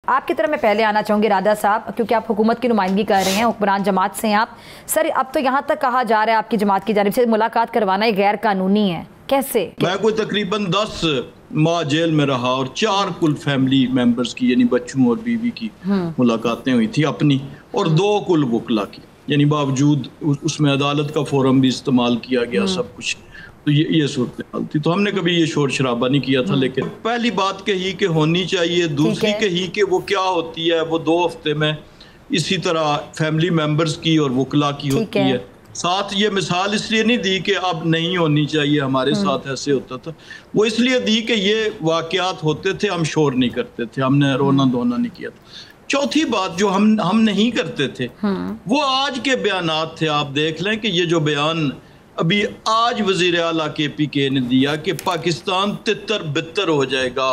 آپ کی طرف میں پہلے آنا چاہوں گی راجہ صاحب، کیونکہ آپ حکومت کی نمائندگی کر رہے ہیں، حکمران جماعت سے ہیں آپ. سر اب تو یہاں تک کہا جا رہا ہے آپ کی جماعت کی جانب سے ملاقات کروانا ہی غیر قانونی ہے، کیسے؟ میں کوئی تقریباً 10 ماہ جیل میں رہا اور 4 کل فیملی ممبرز کی یعنی بچوں اور بیوی کی ملاقاتیں ہوئی تھی اپنی، اور 2 کل وکلا کی، یعنی باوجود اس میں عدالت کا فورم بھی استعمال کیا گیا سب کچھ. تو یہ صورتحال تھی. تو ہم نے کبھی یہ شور شرابہ نہیں کیا تھا، لیکن پہلی بات کہی کہ ہونی چاہیے، دوسری کہی کہ وہ کیا ہوتی ہے، وہ 2 ہفتے میں اسی طرح فیملی ممبرز کی اور وکلا کی ہوتی ہے. ساتھ یہ مثال اس لیے نہیں دی کہ اب نہیں ہونی چاہیے، ہمارے ساتھ ایسے ہوتا تھا، وہ اس لیے دی کہ یہ واقعات ہوتے تھے، ہم شور نہیں کرتے تھے، ہم نے رونا دھونا نہیں کیا تھا. چوتھی بات جو ہم نہیں کرتے تھے وہ آج کے بیانات تھے. آپ دیکھ لیں کہ یہ جو بیان ابھی آج وزیر اعلیٰ KPK نے دیا کہ پاکستان تتر بتر ہو جائے گا،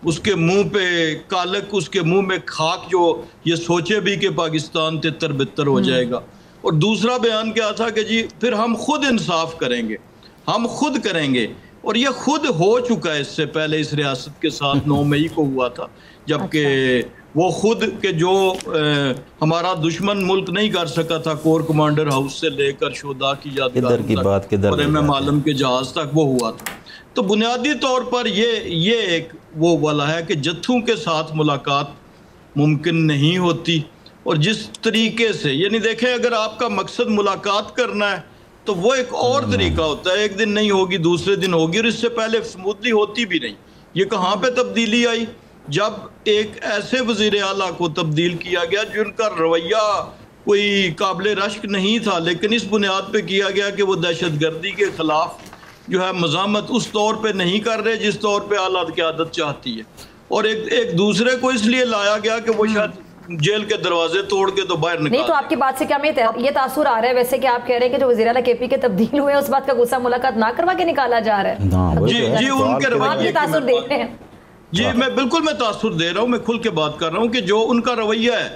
اس کے منہ پہ کالک، اس کے منہ میں خاک، جو یہ سوچے بھی کہ پاکستان تتر بتر ہو جائے گا. اور دوسرا بیان کیا تھا کہ جی پھر ہم خود انصاف کریں گے، ہم خود کریں گے. اور یہ خود ہو چکا ہے، اس سے پہلے اس ریاست کے ساتھ 9 مئی کو ہوا تھا، جبکہ وہ خود کہ جو ہمارا دشمن ملک نہیں کر سکا تھا، کور کمانڈر ہاؤس سے لے کر شہداء کی یادگار تک اور MM عالم کے جہاز تک وہ ہوا تھا. تو بنیادی طور پر یہ ایک وہ والا ہے کہ جتھوں کے ساتھ ملاقات ممکن نہیں ہوتی. اور جس طریقے سے یعنی دیکھیں، اگر آپ کا مقصد ملاقات کرنا ہے تو وہ ایک اور طریقہ ہوتا ہے، ایک دن نہیں ہوگی، دوسرے دن ہوگی، اور اس سے پہلے سموتھلی ہوتی بھی نہیں. یہ کہاں پہ تبدیلی آئی؟ جب ایک ایسے وزیر اعلیٰ کو تبدیل کیا گیا جن کا رویہ کوئی قابل رشک نہیں تھا، لیکن اس بنیاد پہ کیا گیا کہ وہ دہشت گردی کے خلاف جو ہے مزاحمت اس طور پہ نہیں کر رہے جس طور پہ اعلیٰ قیادت چاہتی ہے. اور ایک دوسرے کو اس لیے لایا گیا کہ وہ شاید جیل کے دروازے توڑ کے تو باہر نکال. نہیں تو آپ کی بات سے کیا میں یہ تاثر آ رہا ہے ویسے کہ آپ کہہ رہے ہیں کہ جو وزیر اعلیٰ KPK تبدیل ہوئے ہیں اس بات کا غصہ ملاقات نہ کروا کے نکالا جا رہا ہے؟ جی ان کے رویے آپ یہ تاثر دیکھ رہے ہیں؟ جی میں تاثر دے رہا ہوں، میں کھل کے بات کر رہا ہوں کہ جو ان کا رویہ ہے.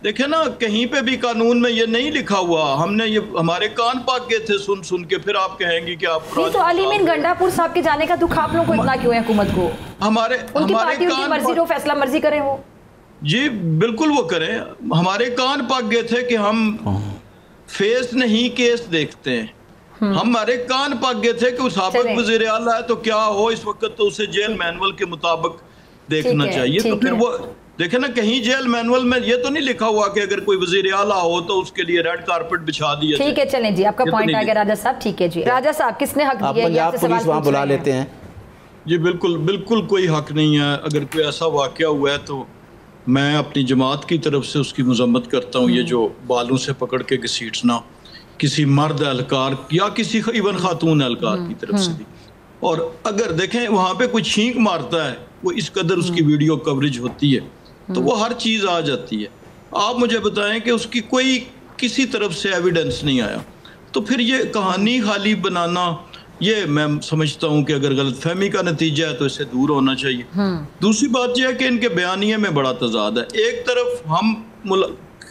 دیکھیں نا، کہیں پہ بھی قانون میں یہ نہیں لکھا ہوا، ہم نے یہ ہمارے کان پاک گئے تھے سن کے، پھر آپ کہیں گی کہ آپ نہیں تو علی مین گنڈا پور صاحب کے جانے کا دکھ آپ لوگوں کو اتنا کیوں ہے حکومت کو؟ ہمارے ان کی پارٹی ان کی مرضی، جو فیصلہ مرضی کریں وہ. جی بالکل وہ کریں. ہمارے کان پاک گئے تھے کہ ہم فیس نہیں کیس دیکھتے ہیں. ہمارے کان پاک گئے تھے کہ سابق وزیر اعلیٰ ہے تو کیا ہو اس وقت، تو اسے جیل مینول کے مطابق دیکھنا چاہیے. تو پھر وہ دیکھیں نا، کہیں جیل مینول میں یہ تو نہیں لکھا ہوا کہ اگر کوئی وزیر اعلیٰ ہو تو اس کے لیے ریڈ کارپٹ بچھا دیا. ٹھیک ہے، چلیں جی، آپ کا پوائنٹ آ گیا راجہ صاحب. ٹھیک ہے جی، راجہ صاحب کس نے حق دیا؟ پنجاب پولیس وہاں بلا لیتے ہیں. جی بالکل کوئی حق نہیں ہے. اگر کوئی ایسا واقعہ ہوا ہے تو میں اپنی جماعت کی طرف سے اس کی مذمت کرتا ہوں. یہ جو بالوں سے پکڑ کے گھسیٹنا کسی مرد اہلکار یا کسی ایون خاتون اہلکار کی طرف سے دی. اور اگر دیکھیں وہاں پہ کوئی چھینک مارتا ہے، وہ اس قدر اس کی ویڈیو کوریج ہوتی ہے تو وہ ہر چیز آ جاتی ہے. آپ مجھے بتائیں کہ اس کی کوئی کسی طرف سے ایویڈنس نہیں آیا، تو پھر یہ کہانی خالی بنانا، یہ میں سمجھتا ہوں کہ اگر غلط فہمی کا نتیجہ ہے تو اس سے دور ہونا چاہیے. دوسری بات یہ ہے کہ ان کے بیانیے میں بڑا تضاد ہے. ایک طرف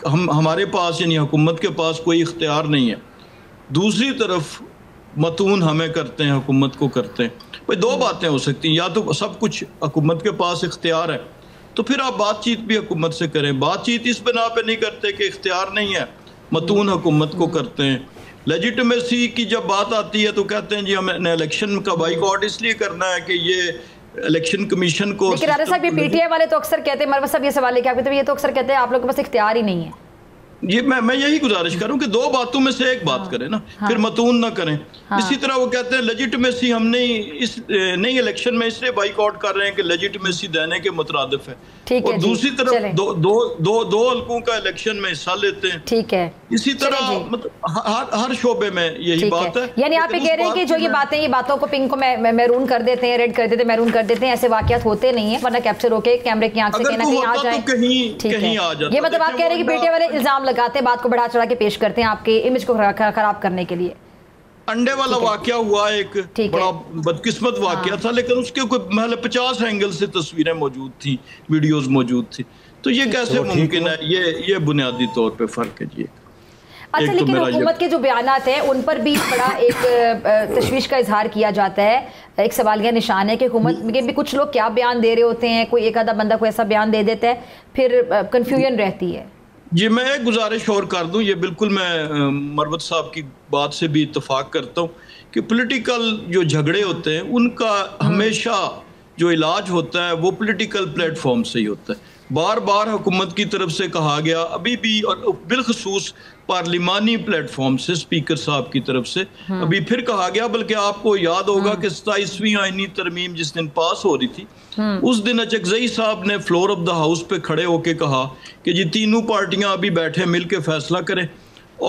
ہمارے پاس یعنی حکومت کے پاس کوئی اختیار نہیں ہے، دوسری طرف متون ہمیں کرتے ہیں، حکومت کو کرتے ہیں. بھائی 2 باتیں ہو سکتی ہیں، یا تو سب کچھ حکومت کے پاس اختیار ہے تو پھر آپ بات چیت بھی حکومت سے کریں. بات چیت اس بنا پہ نہیں کرتے کہ اختیار نہیں ہے، متون حکومت کو کرتے ہیں. لیجیٹمیسی کی جب بات آتی ہے تو کہتے ہیں جی ہم نے الیکشن کا بائیکاٹ اس لیے کرنا ہے کہ یہ الیکشن کمیشن کو. لیکن راجہ صاحب یہ PTI والے تو اکثر کہتے ہیں، مروت صاحب یہ سوال ہے کہ آپ یہ تو اکثر کہتے ہیں آپ لوگ کے پاس اختیار ہی نہیں ہے. یہ میں یہی گزارش کروں کہ 2 باتوں میں سے ایک بات کریں نا، پھر متون نہ کریں. اسی طرح وہ کہتے ہیں لیجیٹمیسی ہم اس نئی الیکشن میں اس لیے بائیکاٹ کر رہے ہیں کہ لیجیٹمیسی دینے کے مترادف ہے. اور دوسری طرف دو حلقوں کا الیکشن میں حصہ لیتے ہیں. ٹھیک ہے، اسی طرح ہر شعبے میں یہی بات ہے. یعنی آپ یہ کہہ رہے ہیں کہ جو یہ باتیں، یہ باتوں کو پنک کو میرون کر دیتے ہیں، ریڈ کر دیتے ہیں، میرون کر دیتے ہیں، ایسے واقعات ہوتے نہیں ہیں، ورنہ کیپچر ہو کے کیمرے کی آنکھ سے کہیں نہ کہیں آ جائیں. کہیں آ جاتا. یہ مطلب آپ کہہ رہے ہیں کہ PTI والے الزام لگاتے ہیں، بات کو بڑھا چڑھا کے پیش کرتے ہیں آپ کے امیج کو خراب کرنے کے لیے. انڈے والا واقعہ ہوا، ایک بڑا بدقسمت واقعہ تھا، لیکن اس کے کوئی محل 50 اینگل سے تصویریں موجود تھیں، ویڈیوز موجود تھی. تو یہ کیسے ممکن ہے؟ یہ بنیادی طور پہ فرق ہے. جی اچھا لیکن حکومت کے جو بیانات ہیں ان پر بھی بڑا ایک تشویش کا اظہار کیا جاتا ہے، ایک سوالیہ نشان ہے کہ حکومت کے بھی کچھ لوگ کیا بیان دے رہے ہوتے ہیں، کوئی ایک آدھا بندہ کوئی ایسا بیان دے دیتا ہے، پھر کنفیوژن رہتی ہے۔ جی میں ایک گزارش اور کر دوں، یہ بالکل میں مروت صاحب کی بات سے بھی اتفاق کرتا ہوں کہ پولیٹیکل جو جھگڑے ہوتے ہیں ان کا ہمیشہ جو علاج ہوتا ہے وہ پولیٹیکل پلیٹ فارم سے ہی ہوتا ہے۔ بار بار حکومت کی طرف سے کہا گیا، ابھی بھی، اور بالخصوص پارلیمانی پلیٹ فارم سے اسپیکر صاحب کی طرف سے ابھی پھر کہا گیا، بلکہ آپ کو یاد ہوگا کہ 27ویں آئینی ترمیم جس دن پاس ہو رہی تھی اس دن اچکزئی صاحب نے فلور آف دا ہاؤس پہ کھڑے ہو کے کہا کہ جی تینوں پارٹیاں ابھی بیٹھے مل کے فیصلہ کریں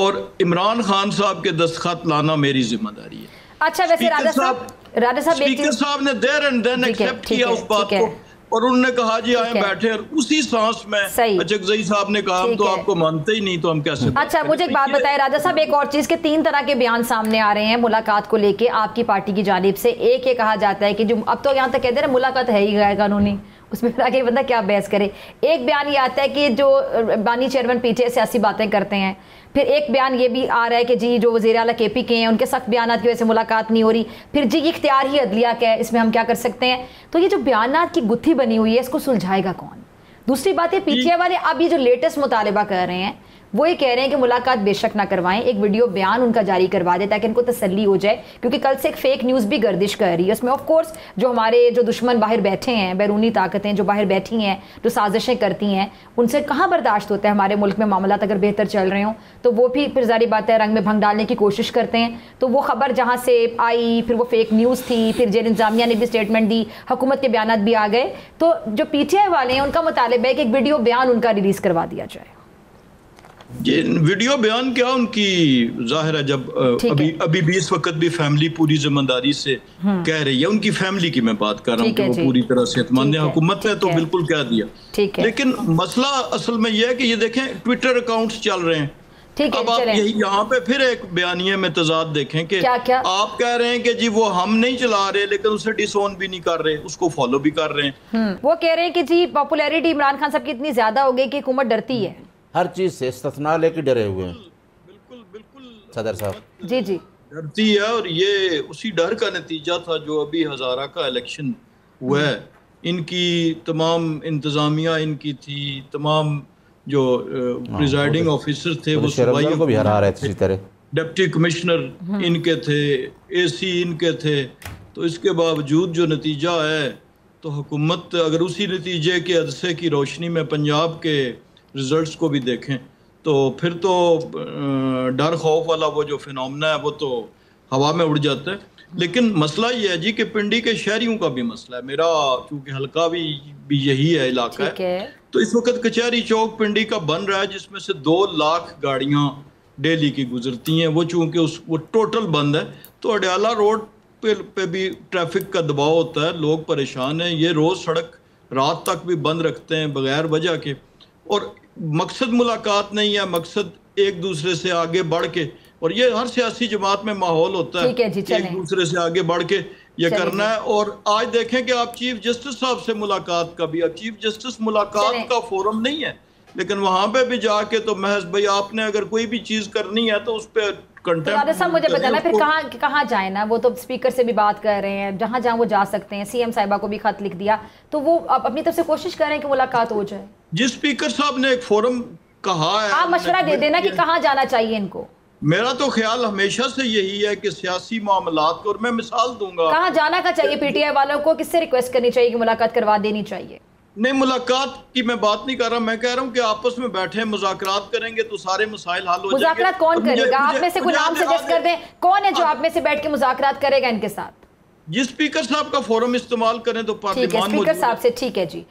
اور عمران خان صاحب کے دستخط لانا میری ذمہ داری ہے۔ اچھا ویسے راجہ صاحب اسپیکر صاحب نے دیر اینڈ دین ایکسپٹ کیا اس بات کو اور انہوں نے کہا جی آئیں بیٹھے، اور اسی سانس میں اچکزئی صاحب نے کہا ہم تو آپ کو مانتے ہی نہیں تو ہم کیسے۔ اچھا مجھے ایک بات بتائیں راجہ صاحب، ایک اور چیز کہ 3 طرح کے بیان سامنے آ رہے ہیں ملاقات کو لے کے آپ کی پارٹی کی جانب سے۔ ایک یہ کہا جاتا ہے کہ جو اب تو یہاں تک کہتے ہیں ملاقات ہے ہی غیر قانونی، اس میں آگے بندہ کیا بحث کرے۔ ایک بیان یہ آتا ہے کہ جو بانی چیئرمین پی ٹی آئی سیاسی باتیں کرتے ہیں۔ پھر ایک بیان یہ بھی آ رہا ہے کہ جی جو وزیر اعلیٰ کے پی کے ہیں ان کے سخت بیانات کی وجہ سے ملاقات نہیں ہو رہی، پھر جی یہ اختیار ہی عدلیہ کا ہے، اس میں ہم کیا کر سکتے ہیں۔ تو یہ جو بیانات کی گتھی بنی ہوئی ہے اس کو سلجھائے گا کون؟ دوسری بات ہے پی ٹی آئی والے اب یہ جو لیٹسٹ مطالبہ کر رہے ہیں وہ یہ کہہ رہے ہیں کہ ملاقات بے شک نہ کروائیں، ایک ویڈیو بیان ان کا جاری کروا دیں تاکہ ان کو تسلی ہو جائے، کیونکہ کل سے ایک فیک نیوز بھی گردش کر رہی ہے۔ اس میں آف کورس جو ہمارے جو دشمن باہر بیٹھے ہیں، بیرونی طاقتیں جو باہر بیٹھی ہیں، جو سازشیں کرتی ہیں، ان سے کہاں برداشت ہوتا ہے ہمارے ملک میں معاملات اگر بہتر چل رہے ہوں تو وہ بھی پھر ظاہر بات ہے رنگ میں بھنگ ڈالنے کی کوشش کرتے ہیں۔ تو وہ خبر جہاں سے آئی پھر وہ فیک نیوز تھی، پھر جیل انتظامیہ نے بھی اسٹیٹمنٹ دی، حکومت کے بیانات بھی آ گئے۔ تو جو پی ٹی آئی والے ہیں ان کا مطالبہ ہے کہ ایک ویڈیو بیان ان کا ریلیز کروا دیا جائے۔ یہ ویڈیو بیان کیا ان کی ظاہر ہے، جب ابھی بھی اس وقت بھی فیملی پوری ذمہ داری سے کہہ رہی ہے، ان کی فیملی کی میں بات کر رہا ہوں کہ وہ پوری طرح صحت مند ہے، حکومت نے تو بالکل کہہ دیا۔ لیکن مسئلہ اصل میں یہ ہے کہ یہ دیکھیں ٹویٹر اکاؤنٹس چل رہے ہیں۔ اب آپ یہاں پہ پھر ایک بیانیے میں تضاد دیکھیں کہ آپ کہہ رہے ہیں کہ جی وہ ہم نہیں چلا رہے لیکن اسے ڈس اون بھی نہیں کر رہے، اس کو فالو بھی کر رہے ہیں۔ وہ کہہ رہے ہیں کہ جی پاپولیرٹی عمران خان صاحب کی اتنی زیادہ ہو گئی کہ حکومت ڈرتی ہے، ہر چیز سے استثناء لے کے ڈرے ہوئے ہیں۔ بالکل صدر صاحب جی ڈرتی ہے، اور یہ اسی ڈر کا نتیجہ تھا جو ابھی ہزارہ کا الیکشن ہوا ہے۔ ان کی تمام انتظامیہ ان کی تھی، تمام جو پریزائڈنگ آفیسر تھے وہ صوبائی کو بھی ہرا رہے تھے، اسی طرح ڈپٹی کمشنر ان کے تھے، اے سی ان کے تھے۔ تو اس کے باوجود جو نتیجہ ہے تو حکومت اگر اسی نتیجے کے عدسے کی روشنی میں پنجاب کے ریزلٹس کو بھی دیکھیں تو پھر تو ڈر خوف والا وہ جو فینومنا ہے وہ تو ہوا میں اڑ جاتا ہے۔ لیکن مسئلہ یہ ہے جی کہ پنڈی کے شہریوں کا بھی مسئلہ ہے، میرا چونکہ حلقہ بھی یہی ہے، علاقہ ہے، تو اس وقت کچہری چوک پنڈی کا بن رہا ہے جس میں سے 2 لاکھ گاڑیاں ڈیلی کی گزرتی ہیں، وہ چونکہ وہ ٹوٹل بند ہے تو اڈیالہ روڈ پہ بھی ٹریفک کا دباؤ ہوتا ہے، لوگ پریشان ہیں، یہ روز سڑک رات تک بھی بند رکھتے ہیں بغیر وجہ کے۔ اور مقصد ملاقات نہیں ہے، مقصد ایک دوسرے سے آگے بڑھ کے، اور یہ ہر سیاسی جماعت میں ماحول ہوتا ہے کہ ایک دوسرے سے آگے بڑھ کے یہ کرنا ہے۔ اور آج دیکھیں کہ آپ چیف جسٹس صاحب سے ملاقات کا بھی، اب چیف جسٹس ملاقات کا فورم نہیں ہے، لیکن وہاں پہ بھی جا کے تو محض بھائی آپ نے اگر کوئی بھی چیز کرنی ہے تو اس پہ راجہ صاحب مجھے بتانا پھر کہاں جائیں نا، وہ تو اسپیکر سے بھی بات کر رہے ہیں، جہاں جہاں وہ جا سکتے ہیں، سی ایم صاحبہ کو بھی خط لکھ دیا، تو وہ اپنی طرف سے کوشش کر رہے ہیں کہ ملاقات ہو جائے۔ جس اسپیکر صاحب نے ایک فورم کہا ہے، آپ مشورہ دے دینا کہ کہاں جانا چاہیے ان کو۔ میرا تو خیال ہمیشہ سے یہی ہے کہ سیاسی معاملات کو، اور میں مثال دوں گا کہاں جانا کا چاہیے پی ٹی آئی والوں کو، کس سے ریکویسٹ کرنی چاہیے کہ ملاقات کروا دینی چاہیے؟ نہیں، ملاقات کی میں بات نہیں کر رہا، میں کہہ رہا ہوں کہ آپس میں بیٹھے مذاکرات کریں گے تو سارے مسائل حل ہو جائیں گے۔ مذاکرات کون کرے گا؟ آپ میں سے کوئی نام سجیسٹ کر دیں، کون ہے جو آپ میں سے بیٹھ کے مذاکرات کرے گا ان کے ساتھ؟ جس اسپیکر صاحب کا فورم استعمال کریں تو پارلیمان ٹھیک ہے، اسپیکر صاحب سے، ٹھیک ہے جی۔